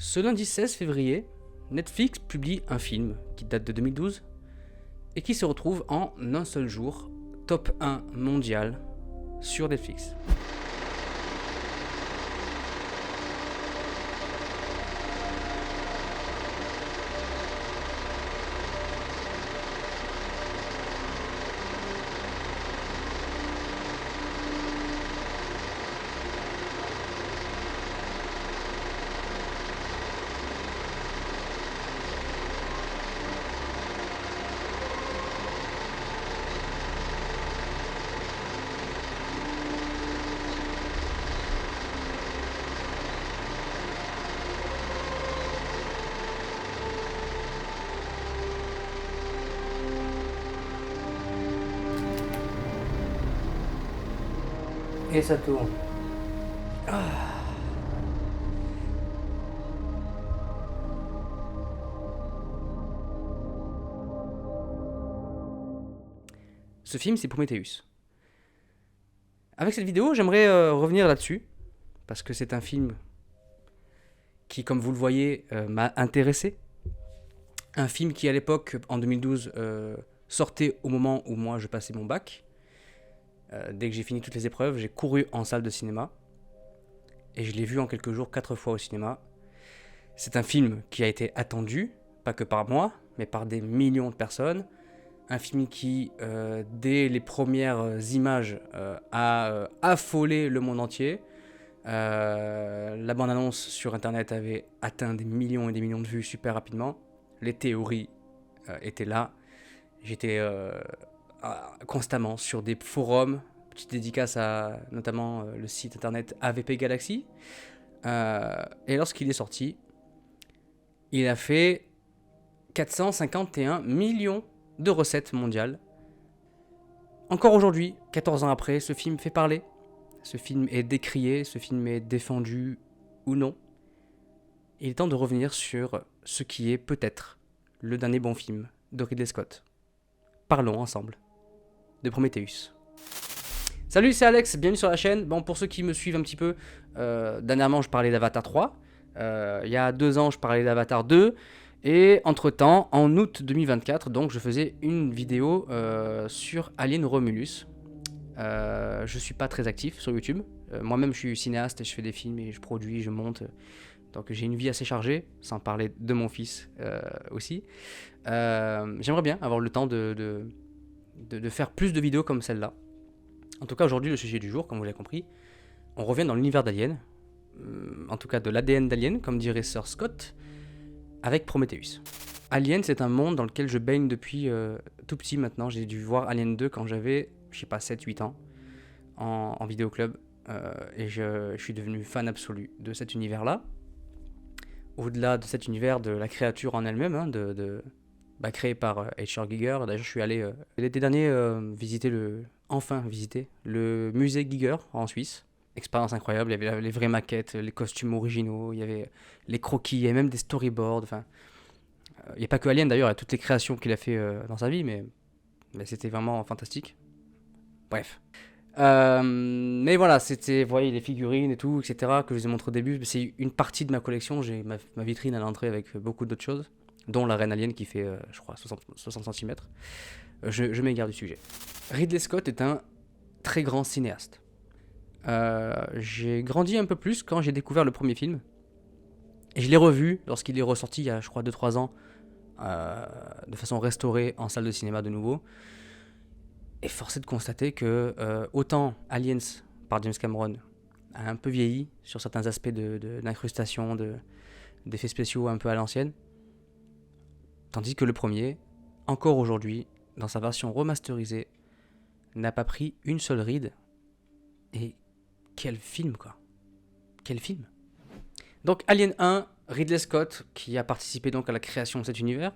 Ce lundi 16 février, Netflix publie un film qui date de 2012 et qui se retrouve en un seul jour top 1 mondial sur Netflix. Et ça tourne. Ce film, c'est Prometheus. Avec cette vidéo, j'aimerais revenir là-dessus, parce que c'est un film qui, comme vous le voyez, m'a intéressé. Un film qui, à l'époque, en 2012, sortait au moment où moi, je passais mon bac. Dès que j'ai fini toutes les épreuves, j'ai couru en salle de cinéma. Et je l'ai vu en quelques jours 4 fois au cinéma. C'est un film qui a été attendu, pas que par moi, mais par des millions de personnes. Un film qui, dès les premières images, a affolé le monde entier. La bande-annonce sur internet avait atteint des millions et des millions de vues super rapidement. Les théories étaient là. J'étais constamment sur des forums. Petite dédicace à notamment le site internet AVP Galaxy. Et lorsqu'il est sorti, il a fait 451 millions de recettes mondiales. Encore aujourd'hui, 14 ans après, ce film fait parler. Ce film est décrié, ce film est défendu ou non. Il est temps de revenir sur ce qui est peut-être le dernier bon film de Ridley Scott. Parlons ensemble de Prometheus. Salut, c'est Alex, bienvenue sur la chaîne. Bon, pour ceux qui me suivent un petit peu, dernièrement je parlais d'Avatar 3. Il y a 2 ans je parlais d'Avatar 2. Et entre-temps, en août 2024, donc je faisais une vidéo sur Alien Romulus. Je suis pas très actif sur YouTube. Moi-même je suis cinéaste et je fais des films et je produis, je monte. Donc j'ai une vie assez chargée, sans parler de mon fils aussi. J'aimerais bien avoir le temps de faire plus de vidéos comme celle-là. En tout cas, aujourd'hui, le sujet du jour, comme vous l'avez compris, on revient dans l'univers d'Alien, en tout cas de l'ADN d'Alien, comme dirait Sir Scott, avec Prometheus. Alien, c'est un monde dans lequel je baigne depuis tout petit maintenant. J'ai dû voir Alien 2 quand j'avais, je sais pas, 7-8 ans, en vidéoclub, et je suis devenu fan absolu de cet univers-là. Au-delà de cet univers, de la créature en elle-même, hein, créée par H.R. Giger. D'ailleurs, je suis allé l'été dernier visiter le musée Giger en Suisse. Expérience incroyable, il y avait les vraies maquettes, les costumes originaux, il y avait les croquis, il y avait même des storyboards. Enfin, il n'y a pas que Alien d'ailleurs, il y a toutes les créations qu'il a fait dans sa vie, mais c'était vraiment fantastique. Bref. Mais voilà, c'était, vous voyez, les figurines et tout, etc., que je vous ai montré au début. C'est une partie de ma collection. J'ai ma vitrine à l'entrée avec beaucoup d'autres choses, dont la reine alien qui fait, je crois, 60 cm. Je m'égare du sujet. Ridley Scott est un très grand cinéaste. J'ai grandi un peu plus quand j'ai découvert le premier film. Et je l'ai revu lorsqu'il est ressorti il y a, je crois, 2-3 ans, de façon restaurée en salle de cinéma de nouveau. Et force est de constater que autant Aliens par James Cameron a un peu vieilli sur certains aspects d'incrustation, d'effets spéciaux un peu à l'ancienne, tandis que le premier, encore aujourd'hui, dans sa version remasterisée, n'a pas pris une seule ride. Et quel film, quoi. Quel film. Donc Alien 1, Ridley Scott, qui a participé donc à la création de cet univers.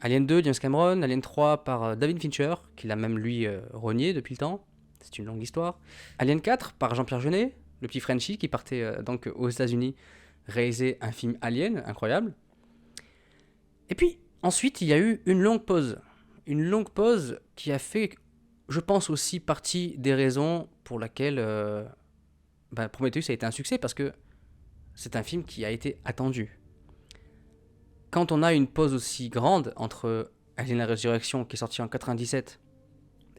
Alien 2, James Cameron. Alien 3 par David Fincher, qui l'a même lui renié depuis le temps. C'est une longue histoire. Alien 4 par Jean-Pierre Jeunet, le petit Frenchie qui partait donc aux États-Unis réaliser un film Alien, incroyable. Et puis ensuite, il y a eu une longue pause. Une longue pause qui a fait, je pense aussi, partie des raisons pour laquelle Prometheus a été un succès, parce que c'est un film qui a été attendu. Quand on a une pause aussi grande entre Alien la Résurrection qui est sorti en 97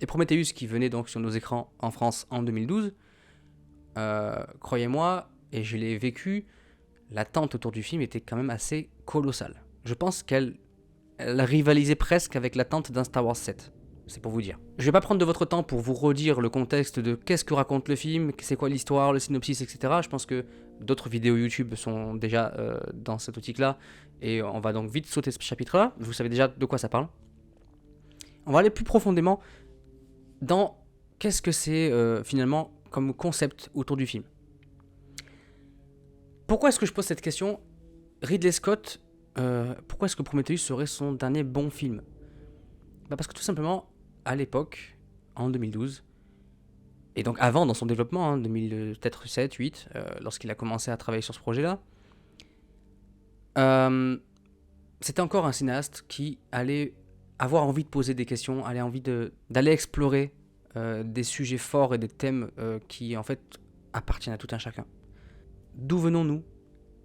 et Prometheus qui venait donc sur nos écrans en France en 2012, croyez-moi, et je l'ai vécu, l'attente autour du film était quand même assez colossale. Je pense qu'elle rivalisait presque avec l'attente d'un Star Wars 7. C'est pour vous dire. Je vais pas prendre de votre temps pour vous redire le contexte de qu'est-ce que raconte le film, c'est quoi l'histoire, le synopsis, etc. Je pense que d'autres vidéos YouTube sont déjà dans cette optique-là, et on va donc vite sauter ce chapitre-là. Vous savez déjà de quoi ça parle. On va aller plus profondément dans qu'est-ce que c'est finalement comme concept autour du film. Pourquoi est-ce que je pose cette question ? Ridley Scott, pourquoi est-ce que Prometheus serait son dernier bon film ? Parce que tout simplement, à l'époque, en 2012, et donc avant dans son développement, 2000, peut-être 7, 8, lorsqu'il a commencé à travailler sur ce projet-là, c'était encore un cinéaste qui allait avoir envie de poser des questions, allait envie d'aller explorer des sujets forts et des thèmes qui en fait appartiennent à tout un chacun. D'où venons-nous ?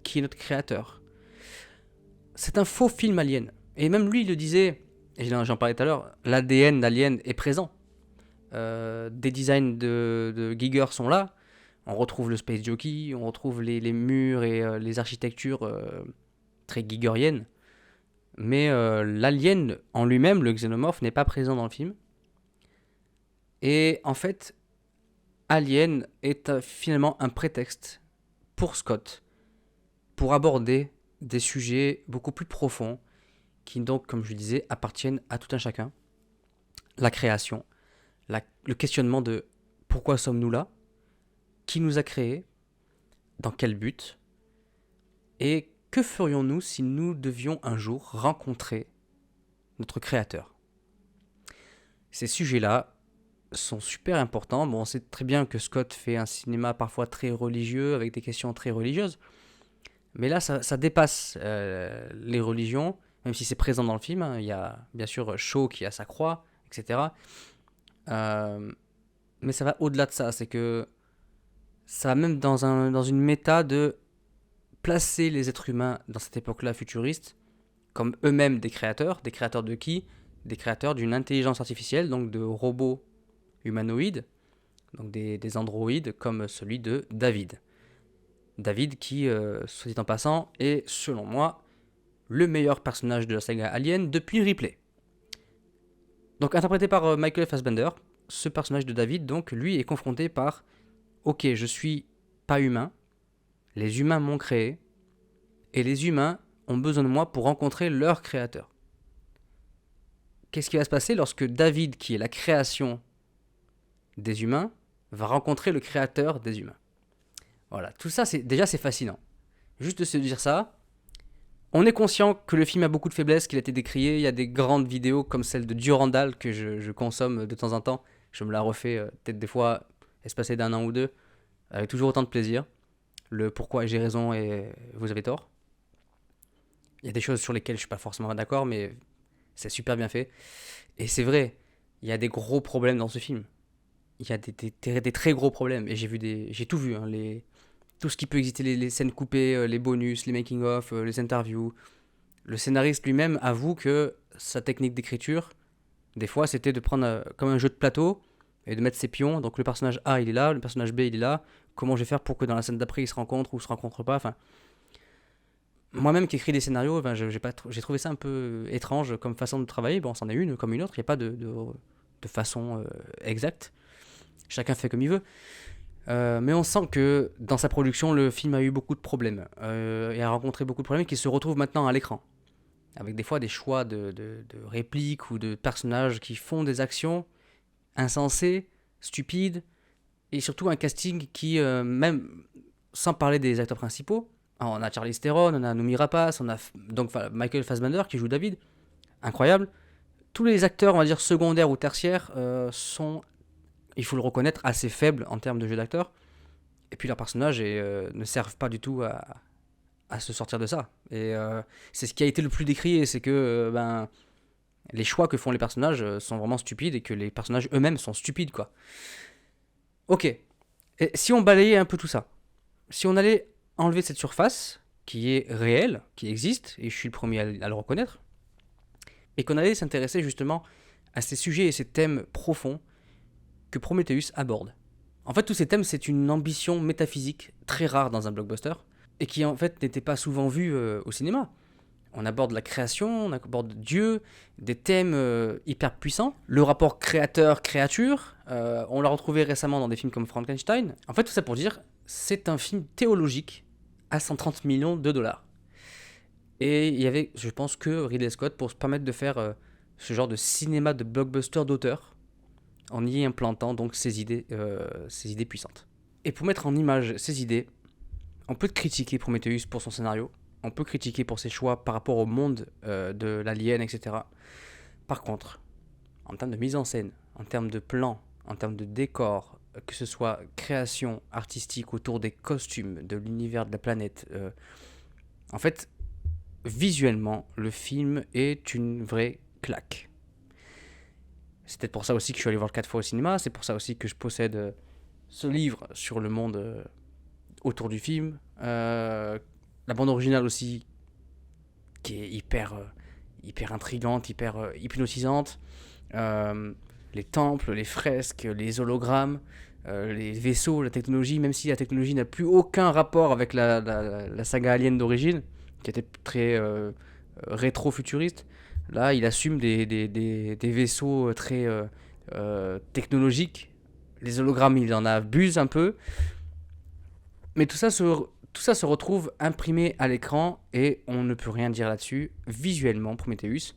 Qui est notre créateur ? C'est un faux film Alien. Et même lui, il le disait, et j'en parlais tout à l'heure, l'ADN d'Alien est présent. Des designs de Giger sont là. On retrouve le Space Jockey, on retrouve les murs et les architectures très gigeriennes. Mais l'alien en lui-même, le xénomorphe, n'est pas présent dans le film. Et en fait, Alien est finalement un prétexte pour Scott pour aborder des sujets beaucoup plus profonds qui donc, comme je le disais, appartiennent à tout un chacun. La création, le questionnement de pourquoi sommes-nous là, qui nous a créés, dans quel but, et que ferions-nous si nous devions un jour rencontrer notre créateur. Ces sujets-là sont super importants. Bon, on sait très bien que Scott fait un cinéma parfois très religieux, avec des questions très religieuses, mais là, ça dépasse les religions, même si c'est présent dans le film. Il y a bien sûr Shaw qui a sa croix, etc. Mais ça va au-delà de ça. C'est que ça va même dans une méta de placer les êtres humains dans cette époque-là futuriste comme eux-mêmes des créateurs de qui ? Des créateurs d'une intelligence artificielle, donc de robots humanoïdes, donc des androïdes comme celui de David. David qui, soit dit en passant, est selon moi le meilleur personnage de la saga Alien depuis Ripley. Donc interprété par Michael Fassbender, ce personnage de David, donc lui est confronté par « Ok, je suis pas humain, les humains m'ont créé, et les humains ont besoin de moi pour rencontrer leur créateur. » Qu'est-ce qui va se passer lorsque David, qui est la création des humains, va rencontrer le créateur des humains ? Voilà, tout ça, c'est fascinant. Juste de se dire ça, on est conscient que le film a beaucoup de faiblesses, qu'il a été décrié. Il y a des grandes vidéos comme celle de Durandal que je consomme de temps en temps. Je me la refais peut-être des fois espacée d'un an ou deux, avec toujours autant de plaisir. Le pourquoi j'ai raison et vous avez tort. Il y a des choses sur lesquelles je suis pas forcément d'accord, mais c'est super bien fait. Et c'est vrai, il y a des gros problèmes dans ce film. Il y a des très gros problèmes. Et j'ai tout vu, tout ce qui peut exister, les scènes coupées, les bonus, les making-of, les interviews. Le scénariste lui-même avoue que sa technique d'écriture, des fois, c'était de prendre comme un jeu de plateau et de mettre ses pions. Donc le personnage A, il est là, le personnage B, il est là. Comment je vais faire pour que dans la scène d'après, ils se rencontrent ou se rencontrent pas. Enfin, moi-même qui écris des scénarios, j'ai trouvé ça un peu étrange comme façon de travailler. Bon, c'en est une comme une autre, il n'y a pas de façon exacte. Chacun fait comme il veut. Mais on sent que dans sa production, le film a eu beaucoup de problèmes et a rencontré beaucoup de problèmes qui se retrouvent maintenant à l'écran. Avec des fois des choix de répliques ou de personnages qui font des actions insensées, stupides, et surtout un casting qui, même sans parler des acteurs principaux, on a Charlize Theron, on a Noomi Rapace, on a donc Michael Fassbender qui joue David, incroyable. Tous les acteurs, on va dire secondaires ou tertiaires, sont, il faut le reconnaître, assez faibles en termes de jeu d'acteur. Et puis leurs personnages ne servent pas du tout à se sortir de ça. Et c'est ce qui a été le plus décrié, c'est que les choix que font les personnages sont vraiment stupides et que les personnages eux-mêmes sont stupides, quoi. Ok. Et si on balayait un peu tout ça, si on allait enlever cette surface qui est réelle, qui existe, et je suis le premier à le reconnaître, et qu'on allait s'intéresser justement à ces sujets et ces thèmes profonds que Prometheus aborde. En fait, tous ces thèmes, c'est une ambition métaphysique très rare dans un blockbuster, et qui en fait n'était pas souvent vue au cinéma. On aborde la création, on aborde Dieu, des thèmes hyper puissants. Le rapport créateur-créature, on l'a retrouvé récemment dans des films comme Frankenstein. En fait, tout ça pour dire, c'est un film théologique à 130 millions de dollars. Et il y avait, je pense, que Ridley Scott pour se permettre de faire ce genre de cinéma de blockbuster d'auteur, en y implantant donc ses idées puissantes. Et pour mettre en image ces idées, on peut critiquer Prometheus pour son scénario, on peut critiquer pour ses choix par rapport au monde de l'alien, etc. Par contre, en termes de mise en scène, en termes de plan, en termes de décor, que ce soit création artistique autour des costumes, de l'univers de la planète, en fait, visuellement, le film est une vraie claque. C'est peut-être pour ça aussi que je suis allé voir le 4 fois au cinéma, c'est pour ça aussi que je possède ce livre sur le monde autour du film. La bande originale aussi, qui est hyper intrigante, hyper hypnotisante. Les temples, les fresques, les hologrammes, les vaisseaux, la technologie, même si la technologie n'a plus aucun rapport avec la saga Alien d'origine, qui était très rétro-futuriste. Là, il assume des vaisseaux très technologiques. Les hologrammes, il en abuse un peu. Mais tout ça se retrouve imprimé à l'écran et on ne peut rien dire là-dessus. Visuellement, Prometheus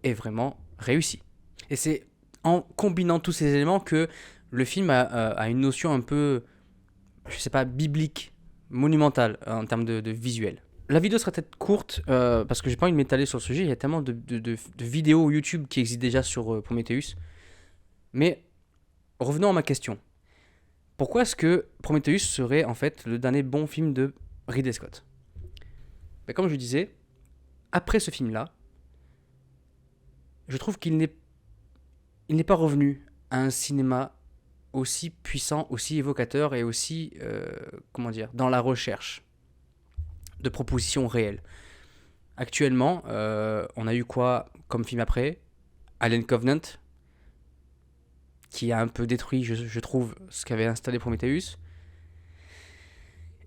est vraiment réussi. Et c'est en combinant tous ces éléments que le film a une notion un peu, je sais pas, biblique, monumentale en termes de visuel. La vidéo sera peut-être courte parce que j'ai pas envie de m'étaler sur le sujet. Il y a tellement de vidéos YouTube qui existent déjà sur Prometheus. Mais revenons à ma question. Pourquoi est-ce que Prometheus serait en fait le dernier bon film de Ridley Scott ? Ben, comme je le disais, après ce film-là, je trouve qu'il n'est pas revenu à un cinéma aussi puissant, aussi évocateur et aussi, dans la recherche de propositions réelles. Actuellement, on a eu quoi comme film après ? Alien Covenant, qui a un peu détruit, je trouve, ce qu'avait installé Prometheus,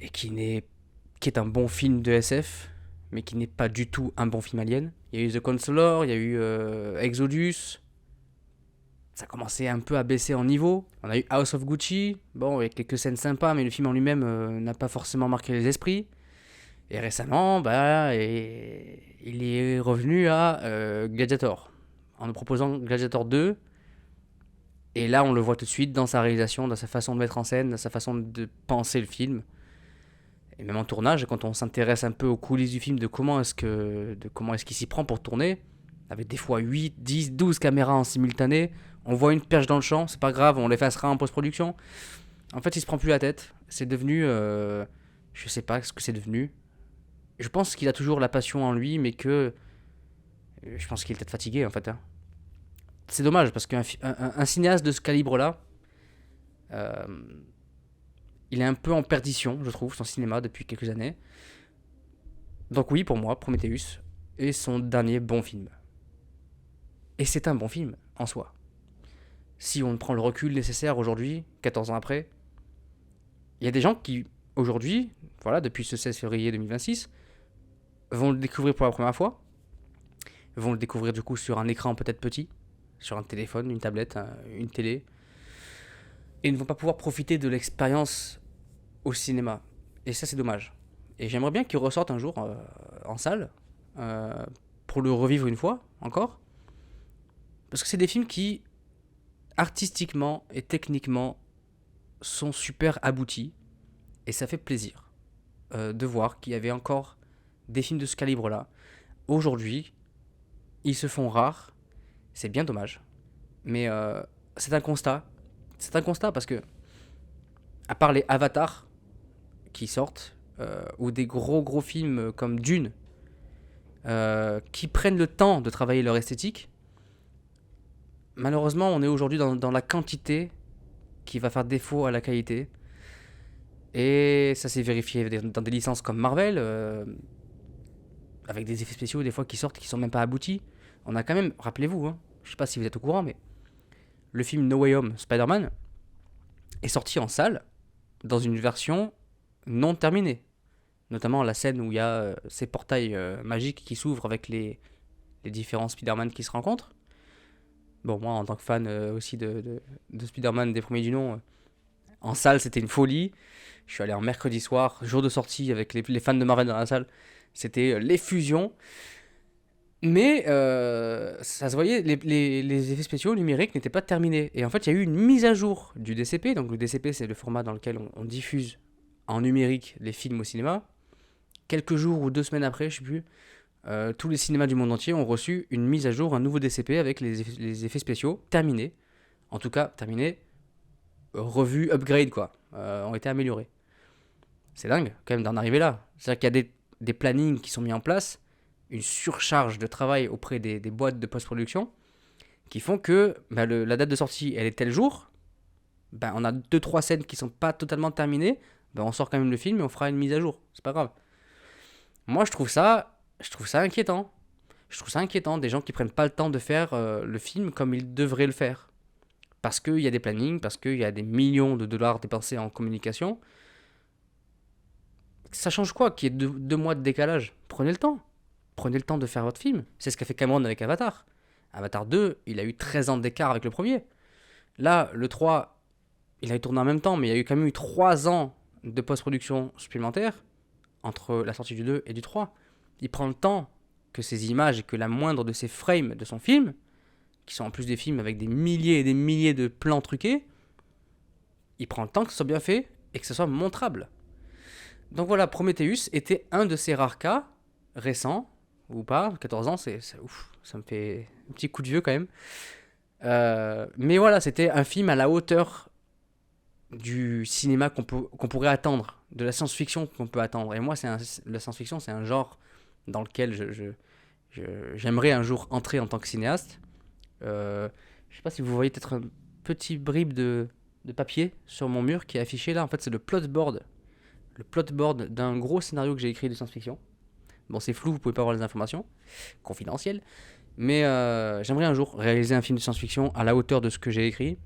et qui est un bon film de SF, mais qui n'est pas du tout un bon film alien. Il y a eu The Counselor, il y a eu Exodus. Ça commençait un peu à baisser en niveau. On a eu House of Gucci, bon, avec quelques scènes sympas, mais le film en lui-même n'a pas forcément marqué les esprits. Et récemment, il est revenu à Gladiator, en nous proposant Gladiator 2. Et là, on le voit tout de suite dans sa réalisation, dans sa façon de mettre en scène, dans sa façon de penser le film. Et même en tournage, quand on s'intéresse un peu aux coulisses du film, de comment est-ce qu'il s'y prend pour tourner, avec des fois 8, 10, 12 caméras en simultané, on voit une perche dans le champ, c'est pas grave, on l'effacera en post-production. En fait, il se prend plus la tête. C'est devenu... je sais pas ce que c'est devenu. Je pense qu'il a toujours la passion en lui, mais que... je pense qu'il est peut-être fatigué, en fait. Hein. C'est dommage, parce qu'un cinéaste de ce calibre-là, il est un peu en perdition, je trouve, son cinéma, depuis quelques années. Donc oui, pour moi, Prometheus est son dernier bon film. Et c'est un bon film, en soi. Si on prend le recul nécessaire aujourd'hui, 14 ans après, il y a des gens qui, aujourd'hui, voilà, depuis ce 16 février 2026, vont le découvrir pour la première fois, vont le découvrir du coup sur un écran peut-être petit, sur un téléphone, une tablette, une télé, et ne vont pas pouvoir profiter de l'expérience au cinéma. Et ça, c'est dommage. Et j'aimerais bien qu'il ressorte un jour en salle, pour le revivre une fois, encore. Parce que c'est des films qui, artistiquement et techniquement, sont super aboutis. Et ça fait plaisir de voir qu'il y avait encore des films de ce calibre-là. Aujourd'hui, ils se font rares. C'est bien dommage. Mais c'est un constat. C'est un constat parce que, à part les Avatars qui sortent, ou des gros films comme Dune, qui prennent le temps de travailler leur esthétique, malheureusement, on est aujourd'hui dans la quantité qui va faire défaut à la qualité. Et ça s'est vérifié dans des licences comme Marvel, avec des effets spéciaux des fois qui sortent qui sont même pas aboutis. On a quand même, rappelez-vous, hein, je sais pas si vous êtes au courant, mais le film No Way Home Spider-Man est sorti en salle dans une version non terminée. Notamment la scène où il y a ces portails magiques qui s'ouvrent avec les différents Spider-Man qui se rencontrent. Bon, moi, en tant que fan aussi de Spider-Man des premiers du nom, en salle, c'était une folie. Je suis allé en mercredi soir, jour de sortie, avec les fans de Marvel dans la salle. C'était l'effusion. Mais ça se voyait, les effets spéciaux numériques n'étaient pas terminés. Et en fait, il y a eu une mise à jour du DCP. Donc le DCP, c'est le format dans lequel on diffuse en numérique les films au cinéma. Quelques jours ou 2 semaines après, je sais plus, tous les cinémas du monde entier ont reçu une mise à jour, un nouveau DCP avec les effets spéciaux terminés. En tout cas, terminés, revus, upgrade quoi, ont été améliorés. C'est dingue quand même d'en arriver là. C'est-à-dire qu'il y a des plannings qui sont mis en place, une surcharge de travail auprès des boîtes de post-production qui font que la date de sortie elle est tel jour, on a 2-3 scènes qui sont pas totalement terminées, on sort quand même le film et on fera une mise à jour, c'est pas grave. Moi je trouve ça inquiétant. Je trouve ça inquiétant des gens qui prennent pas le temps de faire le film comme ils devraient le faire. Parce qu'il y a des plannings, parce qu'il y a des millions de dollars dépensés en communication. Ça change quoi qu'il y ait 2 mois de décalage? Prenez le temps. Prenez le temps de faire votre film. C'est ce qu'a fait Cameron avec Avatar. Avatar 2, il a eu 13 ans d'écart avec le premier. Là, le 3, il a tourné en même temps, mais il y a eu quand même eu 3 ans de post-production supplémentaire entre la sortie du 2 et du 3. Il prend le temps que ces images et que la moindre de ces frames de son film, qui sont en plus des films avec des milliers et des milliers de plans truqués, il prend le temps que ce soit bien fait et que ce soit montrable. Donc voilà, Prometheus était un de ces rares cas, récents, ou pas, 14 ans, c'est ouf, ça me fait un petit coup de vieux quand même. Mais voilà, c'était un film à la hauteur du cinéma qu'on pourrait attendre, de la science-fiction qu'on peut attendre. Et moi, la science-fiction, c'est un genre dans lequel j'aimerais un jour entrer en tant que cinéaste. Je sais pas si vous voyez peut-être un petit bribe de papier sur mon mur qui est affiché là. En fait, c'est le plotboard d'un gros scénario que j'ai écrit de science-fiction. Bon, c'est flou, vous pouvez pas avoir les informations, confidentielles. Mais j'aimerais un jour réaliser un film de science-fiction à la hauteur de ce que j'ai écrit.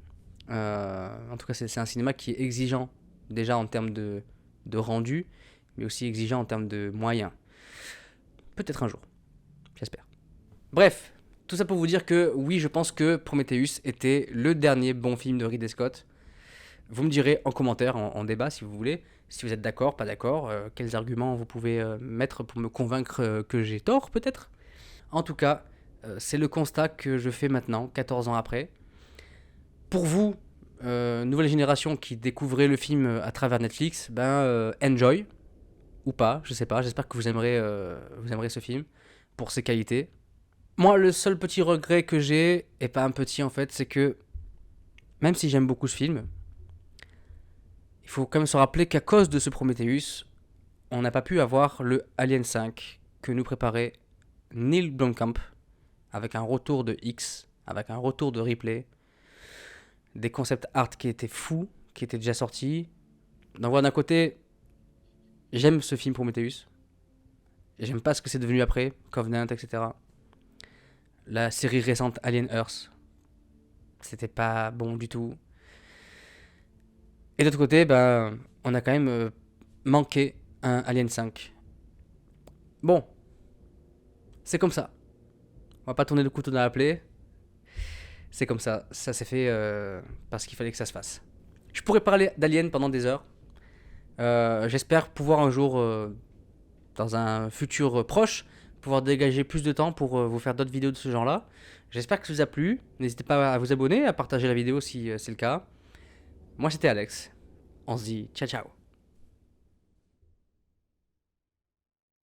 En tout cas, c'est un cinéma qui est exigeant déjà en termes de rendu, mais aussi exigeant en termes de moyens. Peut-être un jour, j'espère. Bref, tout ça pour vous dire que oui, je pense que Prometheus était le dernier bon film de Ridley Scott. Vous me direz en commentaire, en débat si vous voulez, si vous êtes d'accord, pas d'accord, quels arguments vous pouvez mettre pour me convaincre que j'ai tort peut-être. En tout cas, c'est le constat que je fais maintenant, 14 ans après. Pour vous, nouvelle génération qui découvrez le film à travers Netflix, enjoy, ou pas, je sais pas, j'espère que vous aimerez ce film, pour ses qualités. Moi, le seul petit regret que j'ai, et pas un petit en fait, c'est que, même si j'aime beaucoup ce film, il faut quand même se rappeler qu'à cause de ce Prometheus, on n'a pas pu avoir le Alien 5 que nous préparait Neil Blomkamp, avec un retour de X, avec un retour de Ripley, des concepts art qui étaient fous, qui étaient déjà sortis. Donc voilà, d'un côté, j'aime ce film Prometheus. J'aime pas ce que c'est devenu après, Covenant, etc. La série récente Alien Earth, c'était pas bon du tout. Et d'autre côté, on a quand même manqué un Alien 5. Bon, c'est comme ça. On va pas tourner le couteau dans la plaie. C'est comme ça. Ça s'est fait parce qu'il fallait que ça se fasse. Je pourrais parler d'Alien pendant des heures. J'espère pouvoir un jour, dans un futur proche, pouvoir dégager plus de temps pour vous faire d'autres vidéos de ce genre-là. J'espère que ça vous a plu. N'hésitez pas à vous abonner, à partager la vidéo si c'est le cas. Moi, c'était Alex. On se dit ciao ciao.